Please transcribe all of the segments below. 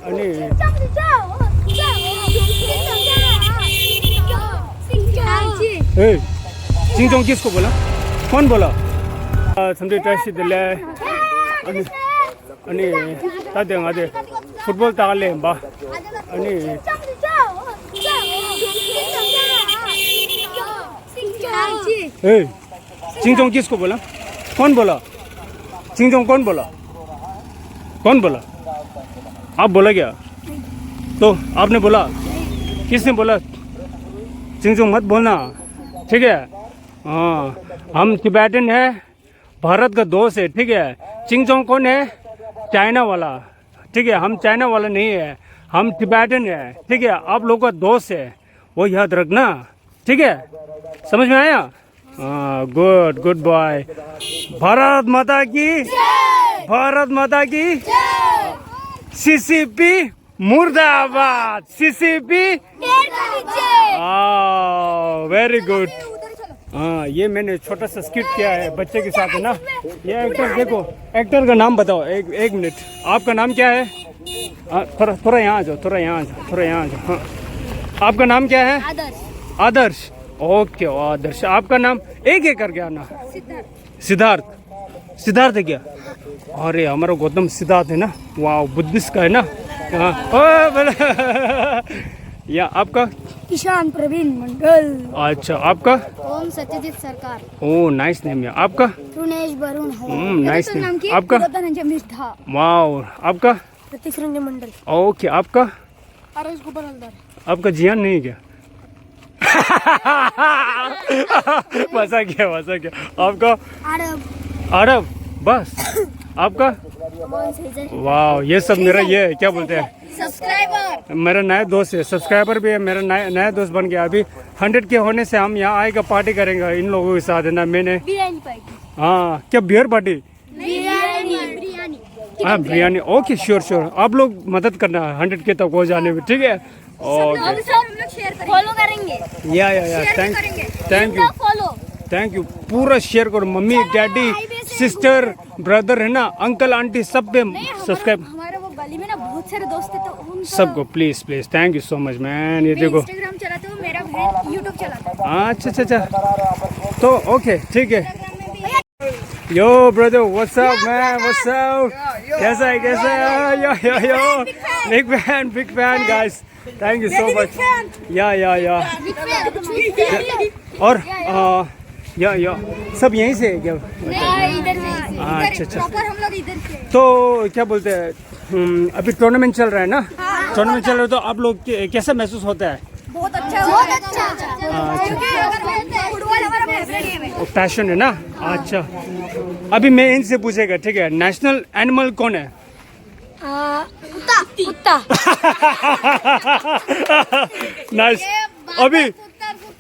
आणि ए चिंगचोंग किसको बोला? कौन बोला? समझे टैक्सी दिले आणि ताते आदे फुटबॉल ताले बा आणि ए चिंगचोंग किसको बोला? कौन बोला? चिंगचोंग कौन बोला? कौन बोला? आप बोला क्या? तो आपने बोला? किसने बोला? चिंगचोंग मत बोलना, ठीक है? हाँ, हम तिब्बतन है, भारत का दोस्त है, ठीक है? चिंगचोंग कौन है? चाइना वाला, ठीक है? हम चाइना वाला नहीं है, हम तिब्बतन है, ठीक है? आप लोगों का दोस्त है, वो याद रखना, ठीक है? समझ में आया? हाँ, गुड गुड बॉय। भारत माता की, भारत माता की, सीसीपी मुर्दाबाद, सीसीपी। Very good. हाँ, ये मैंने छोटा सा स्किट किया है बच्चे के साथ, है ना? ये एक्टर, देखो एक्टर का नाम बताओ। एक मिनट, आपका नाम क्या है? थोड़ा थोड़ा यहाँ आ जाओ, थोड़ा यहाँ आ जाओ, थोड़ा यहाँ आ जाओ। हाँ, आपका नाम क्या है? आदर्श। आदर्श, ओके आदर्श। आपका नाम एक एक करके आना। सिद्धार्थ। सिद्धार्थ है क्या? अरे हमारा गौतम सिद्धार्थ है ना, वाह, बुद्धिस्ट का है ना। हाँ, या आपका? ईशान प्रवीण मंडल। अच्छा, आपका? ओम सत्यजीत सरकार। ओ नाइस नेम है। आपका? रुनेश वरुण। Nice name. आपका? वाह, आपका? प्रतीक रंजन मंडल। ओके, आपका? आरएस गोपाल हलदार। आपका जियान नहीं है क्या? मजा क्या? आपका? अरब। अरब, बस। आपका? वाह, ये सब मेरा ये क्या बोलते हैं, सब्सक्राइबर। मेरा नया दोस्त है, सब्सक्राइबर भी है, मेरा नया दोस्त बन गया। अभी 100 के होने से हम यहाँ आएगा, पार्टी करेंगे इन लोगों के साथ, है ना? मैंने बिरयानी पार्टी। हाँ, क्या बियर पार्टी? बिरयानी। हाँ, बिरयानी। Okay, sure. आप लोग मदद करना 100 के तक हो जाने में, ठीक है? ओके, फॉलो करेंगे। या थैंक यू। पूरा शेयर करो, मम्मी डैडी सिस्टर ब्रदर, है ना, अंकल आंटी, सब पे सब्सक्राइब। हमारे वो गली में ना बहुत सारे दोस्त हैं, तो उनको सबको please thank you so much man. ये देखो, इंस्टाग्राम चलाते हो, मेरा बहन यूट्यूब चलाता है। अच्छा, तो ओके, ठीक है। Yo brother, what's up man, what's up? कैसा है? Yo big fan guys, thank you so much. या और या सब यहीं से है क्या? इधर से। अच्छा। प्रॉपर हम लोग इधर से। तो क्या बोलते हैं, अभी टूर्नामेंट चल रहा है ना? टूर्नामेंट चल रहा है, तो आप लोग कैसा महसूस होता है? बहुत अच्छा। फुटबॉल हमारा फेवरेट गेम है। पैशन है ना? अच्छा, अभी मैं इनसे पूछेगा, ठीक है? नेशनल एनिमल कौन है? कुत्ता। नाइस। अभी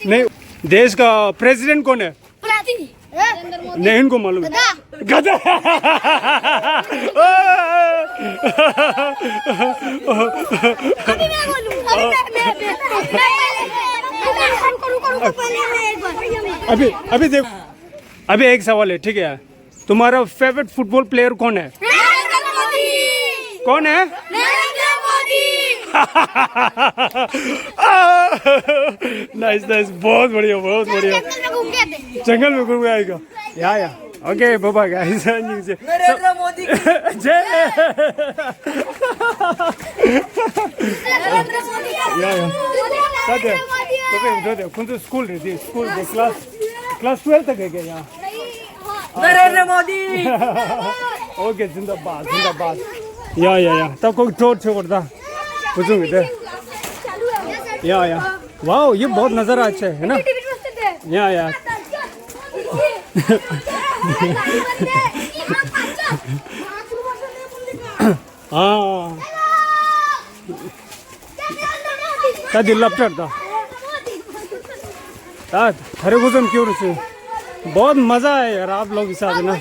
नहीं, देश का प्रेसिडेंट कौन है? नहीं, इनको मालूम है। गधा। अभी देखो, अभी एक सवाल है, ठीक है? तुम्हारा फेवरेट फुटबॉल प्लेयर कौन है? कौन है? नाइस, बहुत बढ़िया। जंगल में घूम आएगा। या ओके, बाबा गाइस। नरेंद्र मोदी जय। तो स्कूल रहती, स्कूल क्लास 12 तक है क्या यहाँ? नरेंद्र मोदी। ओके, जिंदाबाद। या तब कोई टोट छोड़ता पूछूंगी थे। या वाह, ये बहुत नज़ारा अच्छा है ना? या हाँ, कधी लपटता खरे गुजम क्यों रुचि। बहुत मज़ा है यार आप लोग के साथ, है ना?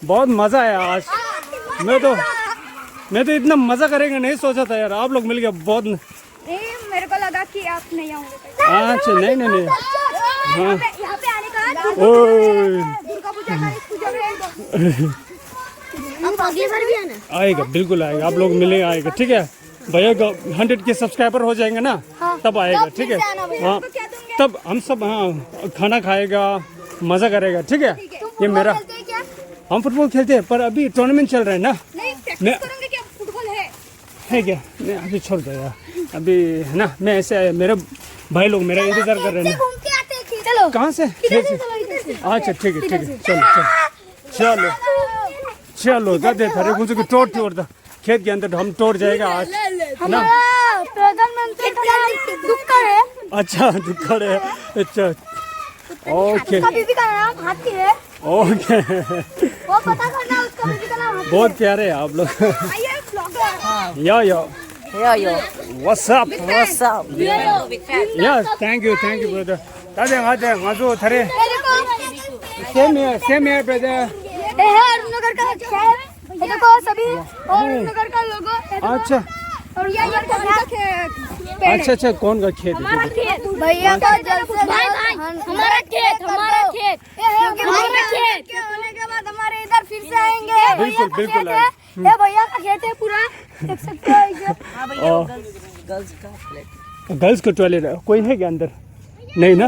बहुत मज़ा है आज। मैं तो इतना मज़ा करेंगे नहीं सोचा था यार, आप लोग मिल गए बहुत। मेरे को लगा कि आप नहीं आओगे। अच्छा, नहीं। हाँ, यहाँ पे आने का दुर्गा पूजा का पूजा में। आप अगली बार भी आना। आएगा, बिल्कुल आएगा, आप लोग मिलेंगे, आएगा, ठीक है? भैया का 100 के सब्सक्राइबर हो जाएंगे ना तब आएगा, ठीक है। हाँ तब हम सब हाँ खाना खाएगा, मज़ा करेगा, ठीक है। ये मेरा हम फुटबॉल खेलते हैं पर अभी टूर्नामेंट चल रहा है ना। मैं फुटबॉल है क्या नहीं अभी छोड़ दो यार, अभी है ना। मैं ऐसे मेरे भाई लोग मेरा इंतजार कर रहे हैं। चलो कहाँ से? अच्छा ठीक है चलो चलो चलो चलो दादे थारे कुछ को टोट छोड़ दो खेत के अंदर हम टोट जाएगा आज ना। प्रधानमंत्री दुक्कड़ है। अच्छा दुक्कड़ है, अच्छा ओके उसका बीबी का नाम हाथी है। ओके वो पता करना उसका बीबी का नाम हाथी बहुत प्यारे हैं आप लोग। है। Blogger yo Yo. What's up What's up? Yes thank you brother. दादे आते माजो थारे सेम है ब्रदर। ये है अरुणनगर का शहर, ये देखो सभी अरुणनगर का लोगो। अच्छा और ये अच्छा कौन का खेत है? भैया का जल से हमारा खेत होने के बाद हमारे इधर फिर से आएंगे। बिल्कुल ये भैया का खेत है पूरा, देख सकते हो इसे। गर्ल्स का टॉयलेट है, कोई है क्या अंदर? नहीं ना।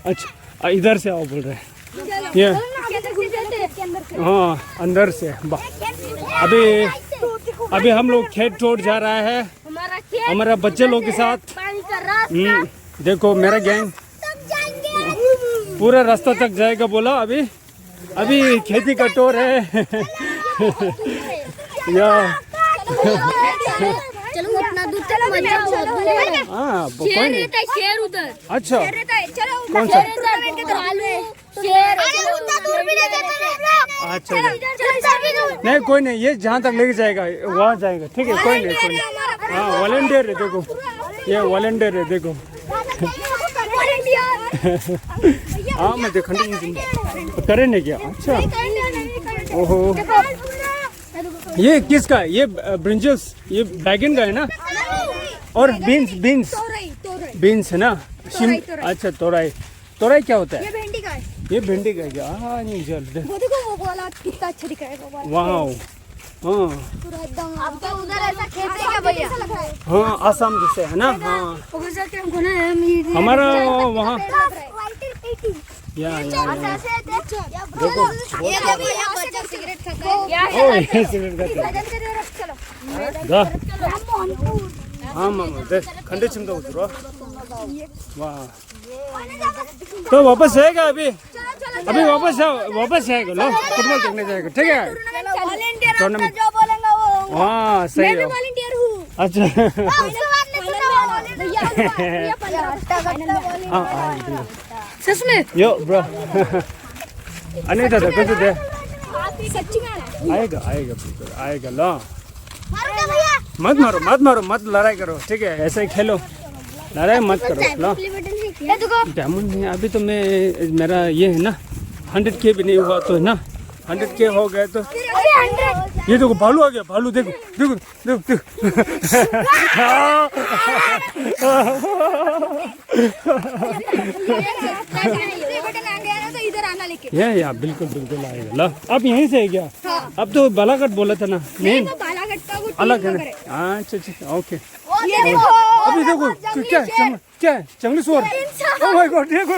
अच्छा इधर से आओ बोल रहे हैं ये। हाँ अंदर से अभी हम लोग खेत छोड़ जा रहा है हमारा बच्चे लोग के साथ। देखो मेरा गैंग पूरा रास्ता तक जाएगा बोला। अभी खेती का टोर है या चलो अपना दूध तक मत जाओ। हाँ कोई नहीं। शेर उधर अच्छा चलो कौन सा? शेर अच्छा नहीं कोई नहीं, ये जहाँ तक लेके जाएगा वहाँ जाएगा, ठीक है। कोई नहीं हाँ वॉलंटियर है देखो, ये वॉलंटियर है देखो। हाँ मैं देखने करे नहीं क्या। अच्छा ओहो ये किसका है? ये ब्रिंजल्स ये बैगन का है ना। और बीन्स है ना। अच्छा तोराई क्या होता है? ये भिंडी का है। ये भिंडी का क्या? हाँ नहीं जल्द वो देखो वो वाला कितना अच्छा दिख रहा है वो वाला। वाह हाँ पूरा एकदम। अब तो उधर ऐसा खेत है क्या भैया? हाँ आसाम जैसे है ना। हाँ उधर से क्या होना है हमारा वहाँ या देखो ये भैया बच्चा सिगरेट खाता है। ओ ये सिगरेट खाता है। हाँ मामा देख खंडे चिमटा उतरो। वाह तो वापस आएगा अभी वापस आएगा लो फुटबॉल देखने जाएगा, ठीक है। वॉलंटियर जो बोलेंगे वो। हाँ सही है। वॉलंटियर हूँ। अच्छा सच में यो ब्रो अनिता तो कुछ दे सच्ची में आएगा बिल्कुल आएगा लो। मत मारो मत लड़ाई करो, ठीक है। ऐसे ही खेलो, लड़ाई मत करो लो। डायमंड नहीं अभी तो मेरा ये है ना 100K भी नहीं हुआ तो है ना। 100K हो गए तो ये देखो भालू आ गया। भालू देखो या बिल्कुल आएगा ला। अब यहीं से है क्या? अब तो बालाघाट बोला था ना। नहीं अलग है ना। अच्छा ओके। अभी देखो क्या जंगली सुअर। ओह माय गॉड देखो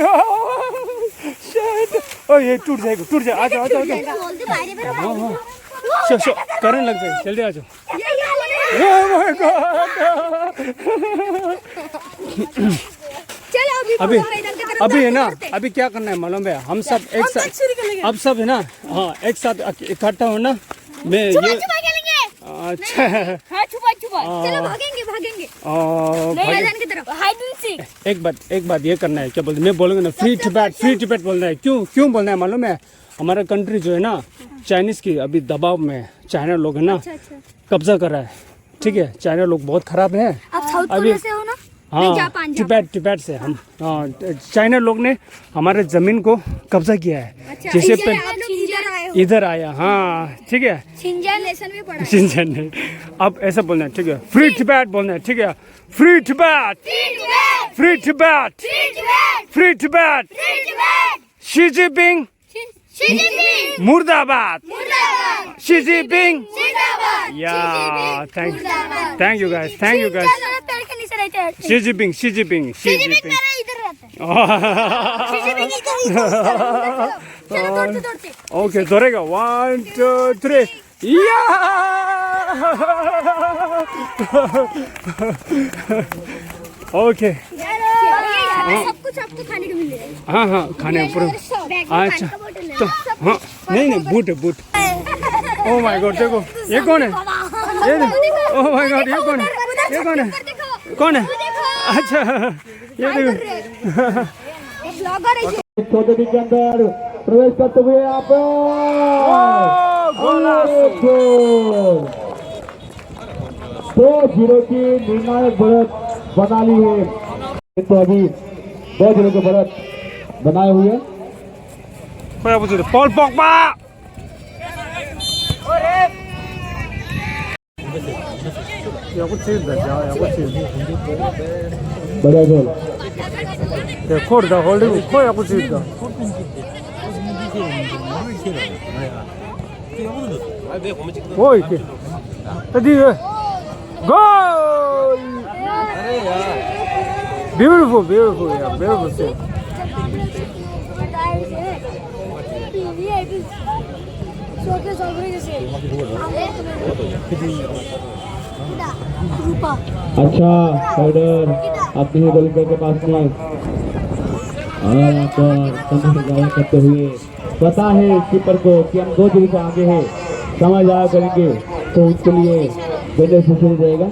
ओ ये टूट जाएगा। आ जाओ हाँ करने लग जाए, जल्दी आ जाओ। ओह माय गॉड अभी है ना। अभी क्या करना है मालूम है? हम सब एक साथ अब सब है ना। हाँ एक साथ इकट्ठा हो ना। मैं ये अच्छा एक बात ये करना है। क्या बोलते मैं बोलूँगा ना फ्री टिबेट बोलना है। क्यों बोलना है मालूम है? हमारा कंट्री जो है ना चाइनीज की अभी दबाव में चाइना लोग है ना कब्जा कर रहा है, ठीक है। चाइना लोग बहुत खराब है अभी। हाँ टिबेट से हम चाइना लोग ने हमारे जमीन को कब्जा किया है। जैसे इधर आया हाँ ठीक है। शिंजन नहीं अब ऐसा बोलना है, ठीक है। फ्री टिबेट बोलना है, ठीक है। फ्री टिबेट शी जिनपिंग मुर्दाबाद Xi Jinping. जिंदाबाद Yeah, thank you guys. पेड़ के नीचे रहते हैं Xi Jinping. मेरा इधर रहता है चलो दौड़ते Okay, धरेगा 1 2 3 Yeah! Okay. सब कुछ आपको खाने को मिलेगा हाँ खाने पूरा अच्छा तो हाँ नहीं बूट ओह माय गॉड देखो ये कौन है ओह माय गॉड ये कौन है अच्छा ये देखो ब्लॉगर है छोटे दिन के अंदर प्रवेश करते हुए यहाँ पर दो 0 की निर्णायक बढ़त बना ली है तो अभी 2-0 की बढ़त बनाए हुए कोई पूछ पॉल पॉगबा बड़ा गोल कोर्ट दा होल्डिंग कोई पूछ ओए के तदी गोल beautiful yeah beautiful save अच्छा राइडर अपने ही गोलकीपर के पास में और यहाँ पर समय से जाया करते हुए पता है कीपर को कि हम 2-0 से आगे हैं समय जाया करेंगे तो उसके लिए बेनिफिशियल रहेगा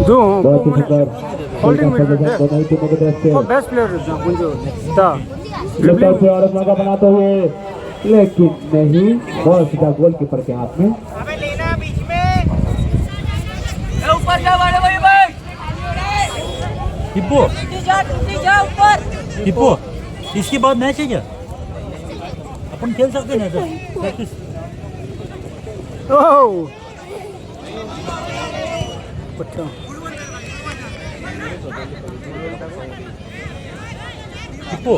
दो बहुत ही सुंदर होल्डिंग में दोनों ही टीमों की तरफ से बेस्ट प्लेयर गुंजो ता ड्रिबलिंग से और मौका बनाते हुए लेकिन नहीं बॉल सीधा गोलकीपर के हाथ में ऊपर जा बड़े भाई हिप्पो जा ऊपर हिप्पो इसके बाद मैच है क्या अपन खेल सकते हैं ना प्रैक्टिस ओह अच्छा हिप्पो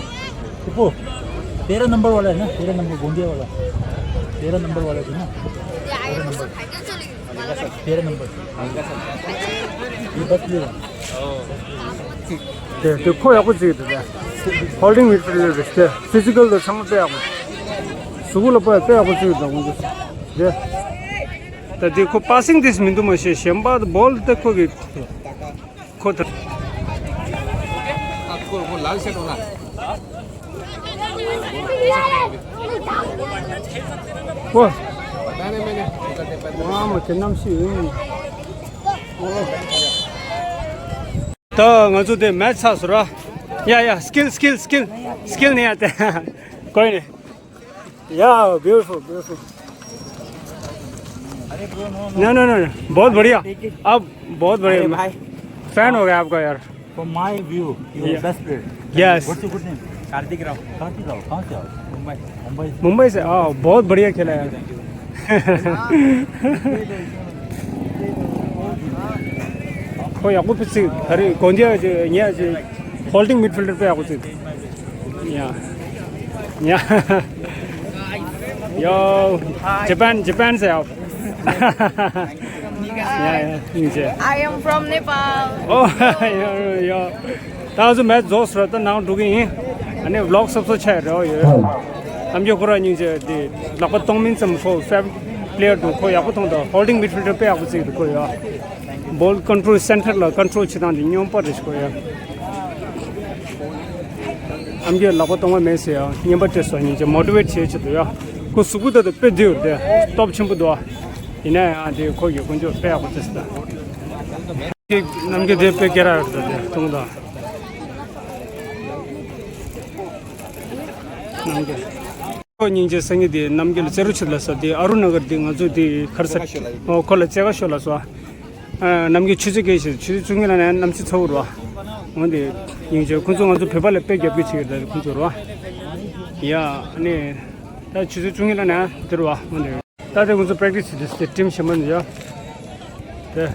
13 नंबर वाला है ना 13 नंबर गोंदिया वाला 13 नंबर वाला है ना 13 नंबर ये बस ले देखो या कुछ होल्डिंग मिडफील्डर है फिजिकल द संग पे आको सुगुल पे आको चाहिए गुंजो दे तो देखो पासिंग दिस मिंदु में से शेंबा बॉल देखो कि खोत आपको वो लाल शर्ट होना वो बताने मैंने वाह मैं नाम सी तो ngaju de match sa sura या skill नहीं आते कोई नहीं या beautiful no बहुत बढ़िया अब बहुत बढ़िया फैन हो गया आपका यार from my view you are best player yes what's your good name Kartik Rao कहां से आओ मुंबई से बहुत बढ़िया खेला यार कोई आपको पीछे अरे कौन दिया यहाँ होल्डिंग मिडफील्डर पे आपको यहाँ यो जापान से आप नीचे I am from Nepal. यो ताज़ मैच जोश रहता नाउ डुगी अने व्लॉग सबसे अच्छा है ये हम जो पूरा नीचे दे लगभग 2 मिनट से फुल 5 प्लेयर तो कोई आपको तो होल्डिंग मिडफील्डर पे आपको चाहिए कोई बॉल कंट्रोल सेंटर ला कंट्रोल छिना दी न्यों पर इसको यार हम जो लगभग तो मैं से यार ये बच्चे सो नीचे मोटिवेट छे तो यार को सुबह तो पे दे दे टॉप छिम दो इन्हें आदि कोई को जो पे आपको चस्ता कि नमके दे पे केरा दे तुम दा नमके को नीचे संगे दे नमके चरु छला सदे अरुणनगर दे जो दे खर्च ओ कोले 제가 쇼라 소 남기 취직에 있어 취직 중이라는 남치 서울로 와 근데 이제 군종 아주 배발에 빼게 비치게 군조로 야 아니 다 취직 중이라나 들어와 근데 다들 군조 프랙티스 팀 시험은요 네